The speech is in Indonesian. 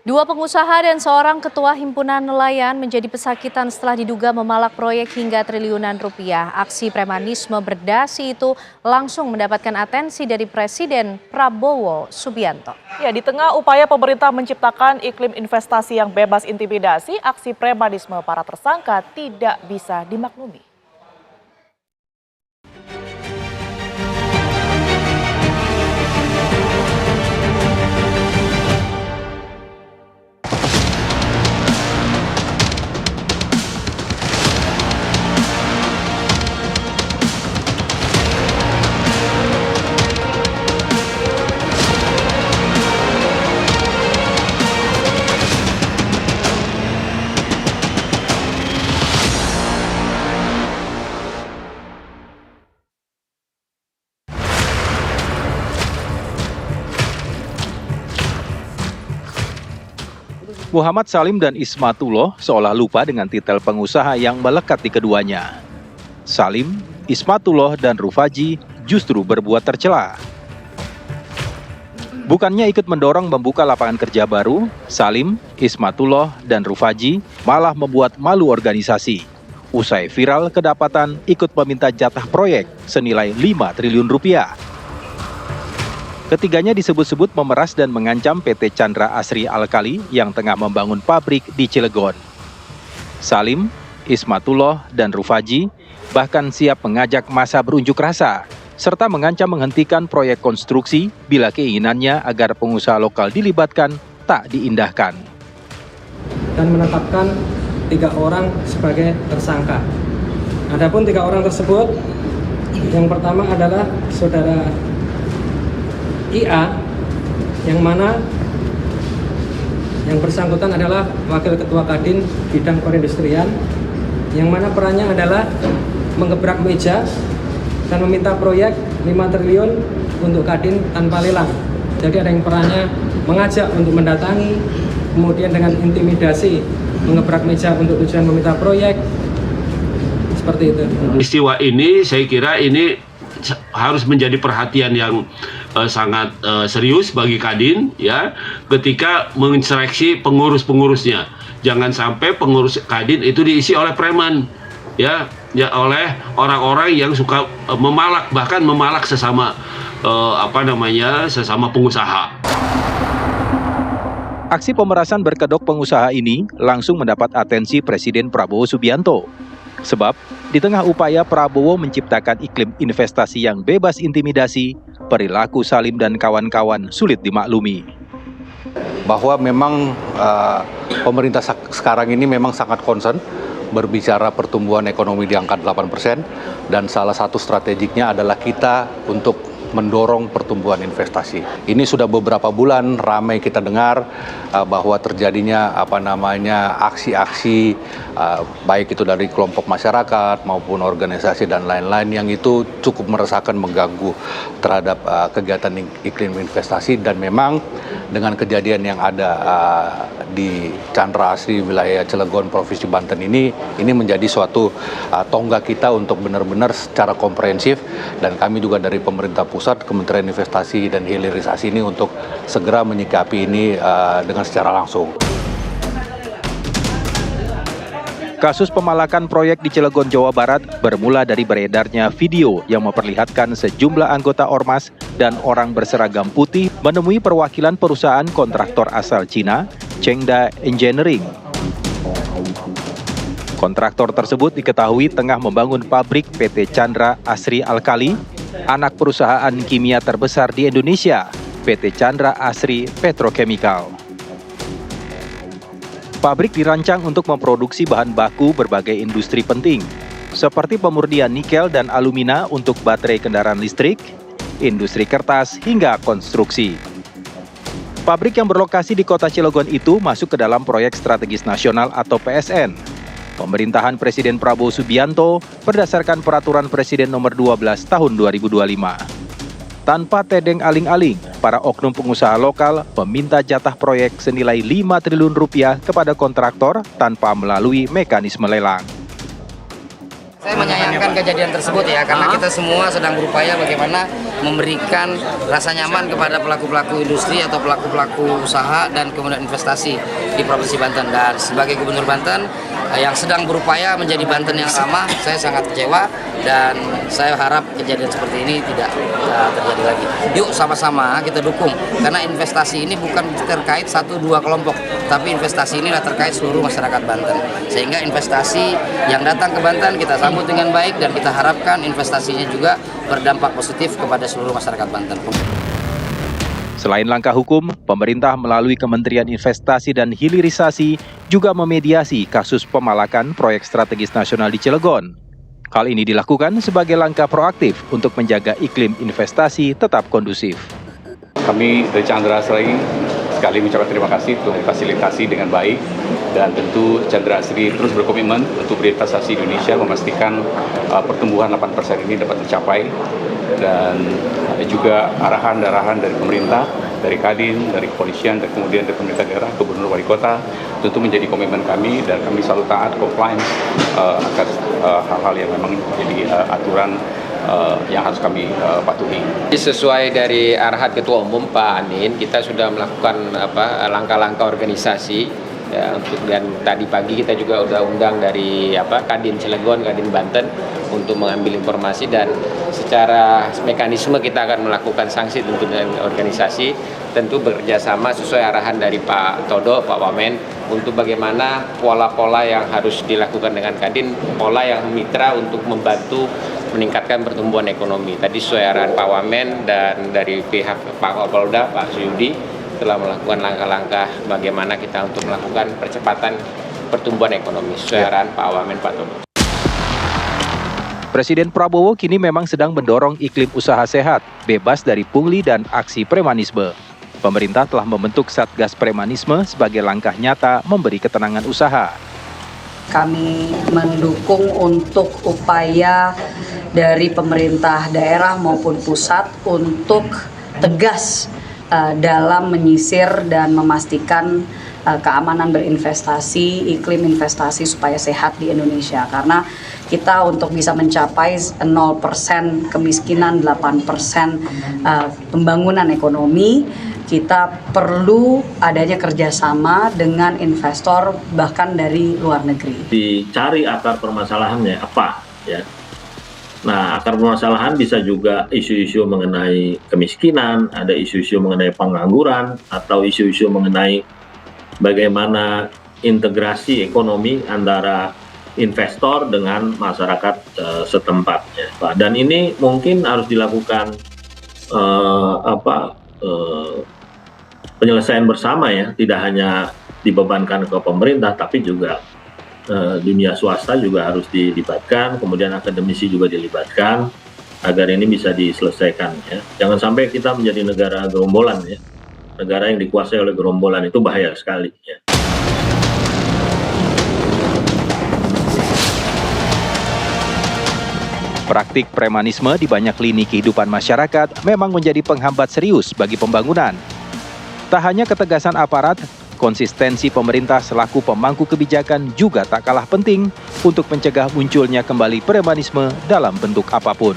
Dua pengusaha dan seorang ketua himpunan nelayan menjadi pesakitan setelah diduga memalak proyek hingga triliunan rupiah. Aksi premanisme berdasi itu langsung mendapatkan atensi dari Presiden Prabowo Subianto. Ya, di tengah upaya pemerintah menciptakan iklim investasi yang bebas intimidasi, aksi premanisme para tersangka tidak bisa dimaklumi. Muhammad Salim dan Ismatullah seolah lupa dengan titel pengusaha yang melekat di keduanya. Salim, Ismatullah, dan Rufaji justru berbuat tercela. Bukannya ikut mendorong membuka lapangan kerja baru, Salim, Ismatullah, dan Rufaji malah membuat malu organisasi. Usai viral kedapatan ikut meminta jatah proyek senilai 5 triliun rupiah. Ketiganya disebut-sebut memeras dan mengancam PT Chandra Asri Alkali yang tengah membangun pabrik di Cilegon. Salim, Ismatullah, dan Rufaji bahkan siap mengajak massa berunjuk rasa, serta mengancam menghentikan proyek konstruksi bila keinginannya agar pengusaha lokal dilibatkan tak diindahkan. Dan menetapkan 3 orang sebagai tersangka. Adapun 3 orang tersebut, yang pertama adalah saudara IA, yang mana yang bersangkutan adalah Wakil Ketua Kadin Bidang Perindustrian, yang mana perannya adalah mengebrak meja dan meminta proyek 5 triliun untuk Kadin tanpa lelang. Jadi ada yang perannya mengajak untuk mendatangi, kemudian dengan intimidasi mengebrak meja untuk tujuan meminta proyek, seperti itu. Peristiwa ini saya kira ini harus menjadi perhatian yang sangat serius bagi Kadin, ya, ketika menseleksi pengurus-pengurusnya. Jangan sampai pengurus Kadin itu diisi oleh preman, ya oleh orang-orang yang suka memalak, bahkan memalak sesama sesama pengusaha. Aksi pemerasan berkedok pengusaha ini langsung mendapat atensi Presiden Prabowo Subianto. Sebab, di tengah upaya Prabowo menciptakan iklim investasi yang bebas intimidasi, perilaku Salim dan kawan-kawan sulit dimaklumi. Bahwa memang pemerintah sekarang ini memang sangat concern berbicara pertumbuhan ekonomi di angka 8%, dan salah satu strategiknya adalah kita untuk mendorong pertumbuhan investasi. Ini sudah beberapa bulan ramai kita dengar bahwa terjadinya aksi-aksi baik itu dari kelompok masyarakat maupun organisasi dan lain-lain yang itu cukup meresahkan, mengganggu terhadap kegiatan iklim investasi. Dan memang dengan kejadian yang ada di Chandra Asri wilayah Cilegon Provinsi Banten ini menjadi suatu tonggak kita untuk benar-benar secara komprehensif, dan kami juga dari pemerintah pusat, Kementerian Investasi dan Hilirisasi ini untuk segera menyikapi ini dengan secara langsung. Kasus pemalakan proyek di Cilegon, Jawa Barat bermula dari beredarnya video yang memperlihatkan sejumlah anggota ormas dan orang berseragam putih menemui perwakilan perusahaan kontraktor asal Cina, Chengda Engineering. Kontraktor tersebut diketahui tengah membangun pabrik PT Chandra Asri Alkali, anak perusahaan kimia terbesar di Indonesia, PT Chandra Asri Petrochemical. Pabrik dirancang untuk memproduksi bahan baku berbagai industri penting, seperti pemurnian nikel dan alumina untuk baterai kendaraan listrik, industri kertas, hingga konstruksi. Pabrik yang berlokasi di kota Cilegon itu masuk ke dalam proyek strategis nasional atau PSN, pemerintahan Presiden Prabowo Subianto berdasarkan Peraturan Presiden Nomor 12 Tahun 2025. Tanpa tedeng aling-aling, para oknum pengusaha lokal meminta jatah proyek senilai 5 triliun rupiah kepada kontraktor tanpa melalui mekanisme lelang. Saya menyayangkan kejadian tersebut ya, karena kita semua sedang berupaya bagaimana memberikan rasa nyaman kepada pelaku-pelaku industri atau pelaku-pelaku usaha dan kemudian investasi di Provinsi Banten. Dan sebagai Gubernur Banten yang sedang berupaya menjadi Banten yang sama, saya sangat kecewa dan saya harap kejadian seperti ini tidak terjadi lagi. Yuk sama-sama kita dukung, karena investasi ini bukan terkait 1-2 kelompok, tapi investasi ini terkait seluruh masyarakat Banten. Sehingga investasi yang datang ke Banten kita sambut dengan baik dan kita harapkan investasinya juga berdampak positif kepada seluruh masyarakat Banten. Selain langkah hukum, pemerintah melalui Kementerian Investasi dan Hilirisasi juga memediasi kasus pemalakan proyek strategis nasional di Cilegon. Hal ini dilakukan sebagai langkah proaktif untuk menjaga iklim investasi tetap kondusif. Kami dari Chandra Asri sekali mengucapkan terima kasih telah difasilitasi dengan baik, dan tentu Chandra Asri terus berkomitmen untuk berinvestasi di Indonesia, memastikan pertumbuhan 8% ini dapat tercapai, dan juga arahan-arahan dari pemerintah, dari Kadin, dari kepolisian, dan kemudian dari pemerintah daerah, gubernur, wali kota, tentu menjadi komitmen kami, dan kami selalu taat compliance atas hal-hal yang memang menjadi aturan yang harus kami patuhi. Sesuai dari arahan Ketua Umum Pak Anin, kita sudah melakukan langkah-langkah organisasi. Ya, dan tadi pagi kita juga udah undang dari Kadin Cilegon, Kadin Banten untuk mengambil informasi, dan secara mekanisme kita akan melakukan sanksi tentu dengan organisasi, tentu bekerjasama sesuai arahan dari Pak Todo, Pak Wamen, untuk bagaimana pola-pola yang harus dilakukan dengan Kadin, pola yang mitra untuk membantu meningkatkan pertumbuhan ekonomi. Tadi sesuai arahan Pak Wamen dan dari pihak Pak Kapolda, Pak Suyudi, telah melakukan langkah-langkah bagaimana kita untuk melakukan percepatan pertumbuhan ekonomi sesuai arahan Pak Wamen, Pak Todo. Presiden Prabowo kini memang sedang mendorong iklim usaha sehat, bebas dari pungli dan aksi premanisme. Pemerintah telah membentuk Satgas Premanisme sebagai langkah nyata memberi ketenangan usaha. Kami mendukung untuk upaya dari pemerintah daerah maupun pusat untuk tegas dalam menyisir dan memastikan keamanan berinvestasi, iklim investasi supaya sehat di Indonesia. Karena kita untuk bisa mencapai 0% kemiskinan, 8% pembangunan ekonomi, kita perlu adanya kerjasama dengan investor bahkan dari luar negeri. Dicari akar permasalahannya apa, ya. Nah, akar permasalahan bisa juga isu-isu mengenai kemiskinan, ada isu-isu mengenai pengangguran, atau isu-isu mengenai bagaimana integrasi ekonomi antara investor dengan masyarakat setempat. Dan ini mungkin harus dilakukan penyelesaian bersama, ya, tidak hanya dibebankan ke pemerintah, tapi juga dunia swasta juga harus dilibatkan, kemudian akademisi juga dilibatkan agar ini bisa diselesaikan, ya. Jangan sampai kita menjadi negara gerombolan, ya. Negara yang dikuasai oleh gerombolan itu bahaya sekali, ya. Praktik premanisme di banyak lini kehidupan masyarakat memang menjadi penghambat serius bagi pembangunan. Tak hanya ketegasan aparat, konsistensi pemerintah selaku pemangku kebijakan juga tak kalah penting untuk mencegah munculnya kembali premanisme dalam bentuk apapun.